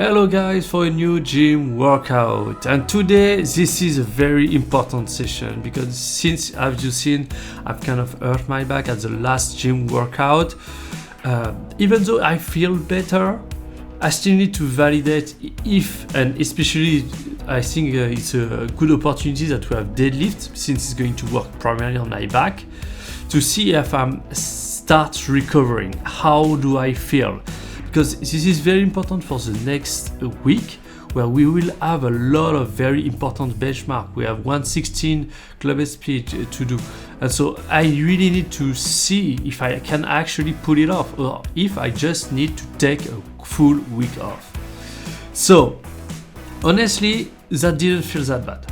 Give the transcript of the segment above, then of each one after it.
Hello guys, for a new gym workout, and today this is a very important session because since as you've seen I've kind of hurt my back at the last gym workout. Even though I feel better, I still need to validate if, and especially I think it's a good opportunity that we have deadlift since it's going to work primarily on my back, to see if I'm start recovering. How do I feel? Because this is very important for the next week, where we will have a lot of very important benchmark. We have 116 club speed to do, and so I really need to see if I can actually pull it off, or if I just need to take a full week off. So honestly, that didn't feel that bad.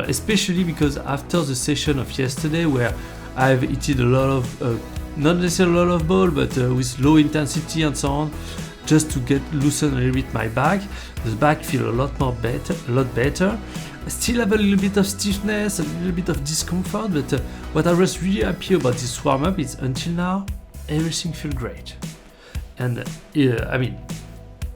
Especially because after the session of yesterday, where I've eaten a lot of not necessarily a lot of ball, but with low intensity and so on, just to get loosen a little bit my back. The back feel a lot better. I still have a little bit of stiffness, a little bit of discomfort, but what I was really happy about this warm up is until now everything feels great. And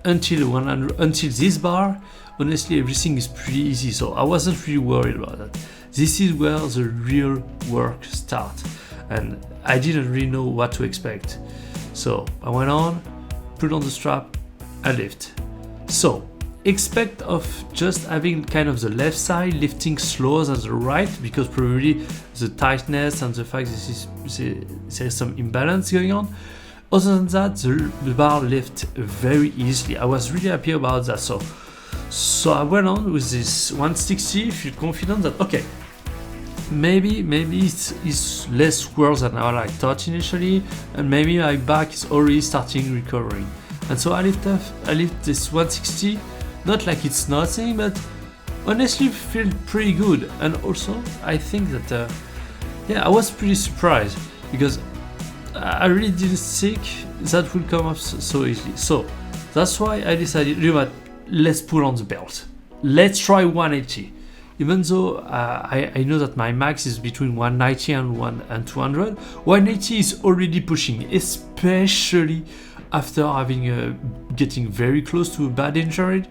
until this bar, honestly everything is pretty easy. So I wasn't really worried about that. This is where the real work starts. And I didn't really know what to expect. So I went on, put on the strap, and lift. So expect of just having kind of the left side lifting slower than the right, because probably the tightness and the fact there's some imbalance going on. Other than that, the bar lift very easily. I was really happy about that. So I went on with this 160, feel confident that okay, maybe it's less worse than I thought initially, and maybe my back is already starting recovering. And so I lift this 160, not like it's nothing, but honestly feel pretty good. And also I think that I was pretty surprised, because I really didn't think that would come up so easily. So that's why I decided, you know what, let's put on the belt. Let's try 180. Even though I know that my max is between 190 and 200, 180 is already pushing, especially after getting very close to a bad injury.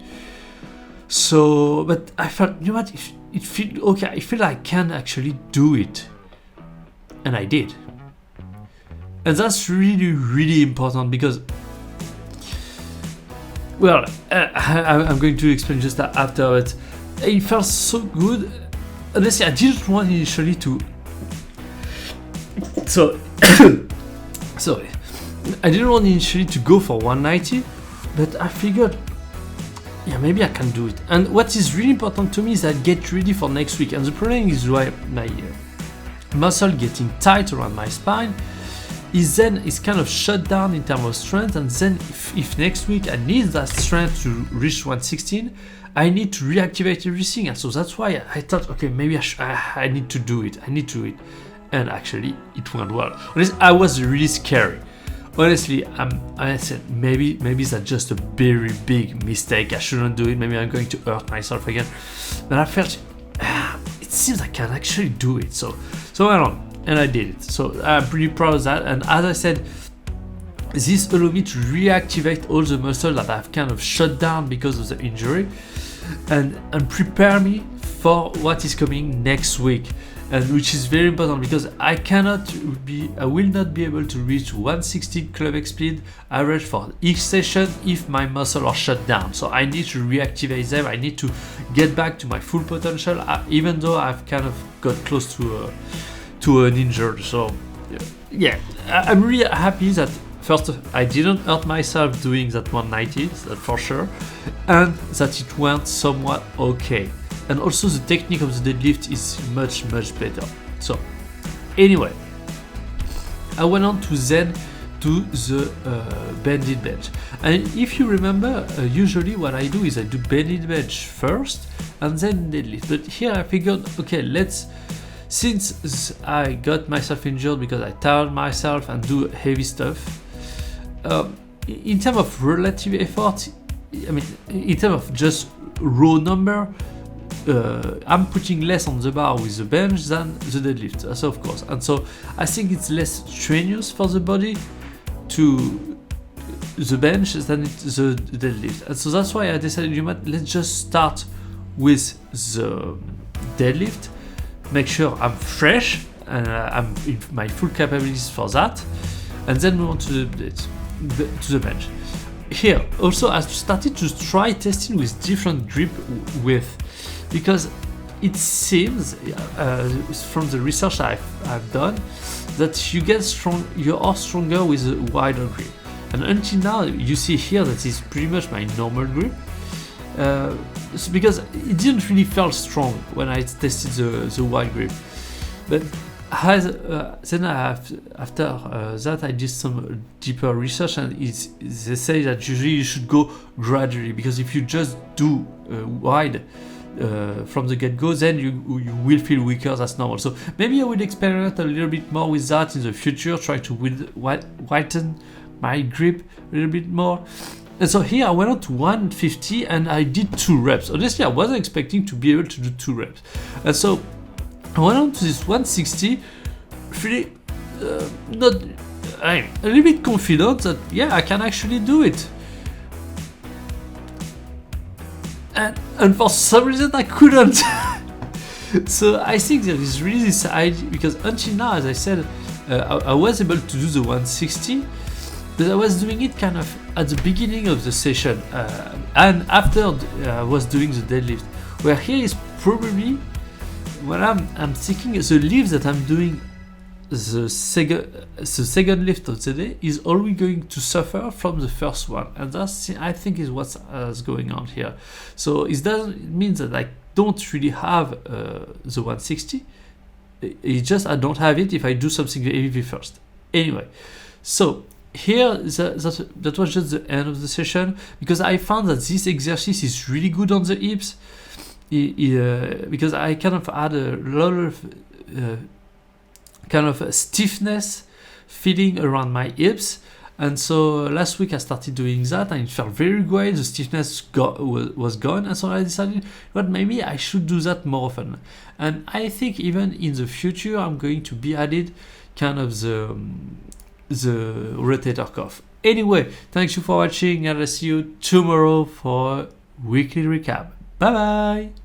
So, but I felt, you know what, it felt okay. I feel I can actually do it, and I did. And that's really, really important, because, well, I'm going to explain just that after, but it felt so good. Honestly, I didn't want initially to. Sorry. I didn't want initially to go for 190, but I figured, maybe I can do it. And what is really important to me is that get ready for next week. And the problem is why my muscle getting tight around my spine is kind of shut down in terms of strength. And then if next week I need that strength to reach 116, I need to reactivate everything. And so that's why I thought, okay, maybe I need to do it. And actually it went well. Honestly, I was really scary. Honestly, I said maybe that's just a very big mistake. I shouldn't do it. Maybe I'm going to hurt myself again. But I felt it seems I can actually do it. So I went on and I did it. So I'm pretty proud of that. And as I said, this allowed me to reactivate all the muscle that I've kind of shut down because of the injury, and prepare me for what is coming next week, and which is very important, because I will not be able to reach 160 club speed average for each session if my muscle are shut down. So I need to reactivate them. I need to get back to my full potential, even though I've kind of got close to an injury. So yeah, I'm really happy that first, I didn't hurt myself doing that 190, that's for sure, and that it went somewhat okay. And also the technique of the deadlift is much, much better. So anyway, I went on to then do the bended bench. And if you remember, usually what I do is I do bended bench first and then deadlift. But here I figured, okay, since I got myself injured because I tired myself and do heavy stuff, in terms of relative effort, in terms of just raw number, I'm putting less on the bar with the bench than the deadlift, so of course. And so I think it's less strenuous for the body to the bench than the deadlift. And so that's why I decided, you know what, let's just start with the deadlift, make sure I'm fresh and I'm in my full capabilities for that, and then move on to the bench. Here also I started to try testing with different grip width, because it seems from the research I've done that you are stronger with a wider grip. And until now, you see here that is pretty much my normal grip, because it didn't really feel strong when I tested the wide grip. But then after that I did some deeper research, and they say that usually you should go gradually, because if you just do wide from the get-go, then you will feel weaker. That's normal. So maybe I will experiment a little bit more with that in the future, try to widen my grip a little bit more. And so here I went on to 150 and I did 2 reps. Honestly, I wasn't expecting to be able to do 2 reps. And so I went on to this 160, really I'm a little bit confident that yeah, I can actually do it. And for some reason I couldn't. So I think there is really this idea, because until now, as I said, I was able to do the 160, but I was doing it kind of at the beginning of the session and after I was doing the deadlift, where here is probably when I'm thinking the lift that I'm doing, the second lift of the day is already going to suffer from the first one, and that's, I think, is what's going on here. So it doesn't mean that I don't really have the 160. It's just I don't have it if I do something heavy first. Anyway, so here that was just the end of the session, because I found that this exercise is really good on the hips, because I kind of had a lot of kind of stiffness feeling around my hips. And so last week I started doing that and it felt very great. The stiffness was gone, and so I decided, well, maybe I should do that more often. And I think even in the future I'm going to be added kind of the rotator cuff. Anyway, thanks you for watching, and I'll see you tomorrow for a weekly recap. Bye bye.